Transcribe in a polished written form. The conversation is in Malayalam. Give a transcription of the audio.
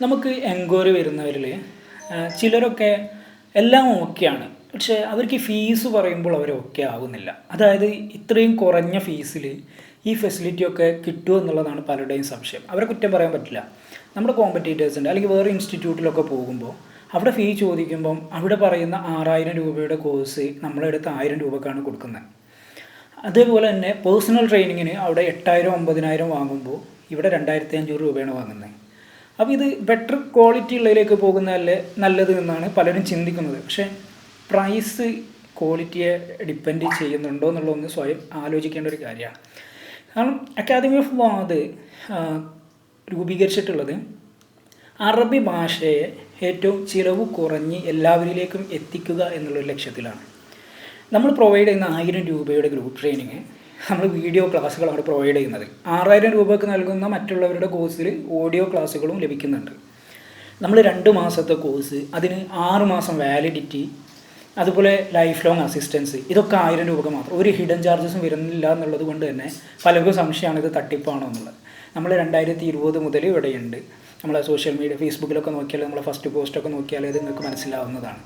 നമുക്ക് എൻക്വയറി വരുന്നവരിൽ ചിലരൊക്കെ എല്ലാം ഓക്കെയാണ്. പക്ഷേ അവർക്ക് ഫീസ് പറയുമ്പോൾ അവർ ഓക്കെ ആവുന്നില്ല. അതായത് ഇത്രയും കുറഞ്ഞ ഫീസിൽ ഈ ഫെസിലിറ്റിയൊക്കെ കിട്ടുമോ എന്നുള്ളതാണ് പലരുടെയും സംശയം. അവരെ കുറ്റം പറയാൻ പറ്റില്ല. നമ്മുടെ കോമ്പറ്റീറ്റേഴ്സുണ്ട്, അല്ലെങ്കിൽ വേറെ ഇൻസ്റ്റിറ്റ്യൂട്ടിലൊക്കെ പോകുമ്പോൾ അവിടെ ഫീ ചോദിക്കുമ്പം അവിടെ പറയുന്ന 6000 രൂപയുടെ കോഴ്സ് നമ്മളെ അടുത്ത് 1000 രൂപക്കാണ് കൊടുക്കുന്നത്. അതേപോലെ തന്നെ പേഴ്സണൽ ട്രെയിനിങ്ങിന് അവിടെ 8000 9000 വാങ്ങുമ്പോൾ ഇവിടെ 2500 രൂപയാണ് വാങ്ങുന്നത്. അപ്പോൾ ഇത് ബെറ്റർ ക്വാളിറ്റി ഉള്ളതിലേക്ക് പോകുന്നതല്ലേ നല്ലത് എന്നാണ് പലരും ചിന്തിക്കുന്നത്. പക്ഷേ പ്രൈസ് ക്വാളിറ്റിയെ ഡിപ്പെൻഡ് ചെയ്യുന്നുണ്ടോ എന്നുള്ളതൊന്ന് സ്വയം ആലോചിക്കേണ്ട ഒരു കാര്യമാണ്. കാരണം അക്കാദമി ഓഫ് വാദ് രൂപീകരിച്ചിട്ടുള്ളത് അറബി ഭാഷയെ ഏറ്റവും ചിലവ് കുറഞ്ഞ് എല്ലാവരിലേക്കും എത്തിക്കുക എന്നുള്ളൊരു ലക്ഷ്യത്തിലാണ്. നമ്മൾ പ്രൊവൈഡ് ചെയ്യുന്ന 1000 രൂപയുടെ ഗ്രൂപ്പ് ട്രെയിനിങ് നമ്മൾ വീഡിയോ ക്ലാസ്സുകളാണ് പ്രൊവൈഡ് ചെയ്യുന്നത്. 6000 രൂപയ്ക്ക് നൽകുന്ന മറ്റുള്ളവരുടെ കോഴ്സിൽ ഓഡിയോ ക്ലാസ്സുകളും ലഭിക്കുന്നുണ്ട്. നമ്മൾ 2 മാസത്തെ കോഴ്സ്, അതിന് 6 മാസം വാലിഡിറ്റി, അതുപോലെ ലൈഫ് ലോങ് അസിസ്റ്റൻസ്, ഇതൊക്കെ 1000 രൂപക്ക് മാത്രം. ഒരു ഹിഡൻ ചാർജസും വരുന്നില്ല എന്നുള്ളത് കൊണ്ട് തന്നെ പലർക്കും സംശയമാണ് ഇത് തട്ടിപ്പാണോ എന്നുള്ളത്. നമ്മൾ 2020 മുതൽ ഇവിടെയുണ്ട്. നമ്മളെ സോഷ്യൽ മീഡിയ ഫേസ്ബുക്കിലൊക്കെ നോക്കിയാൽ നമ്മളെ ഫസ്റ്റ് പോസ്റ്റൊക്കെ നോക്കിയാൽ ഇത് നിങ്ങൾക്ക് മനസ്സിലാവുന്നതാണ്.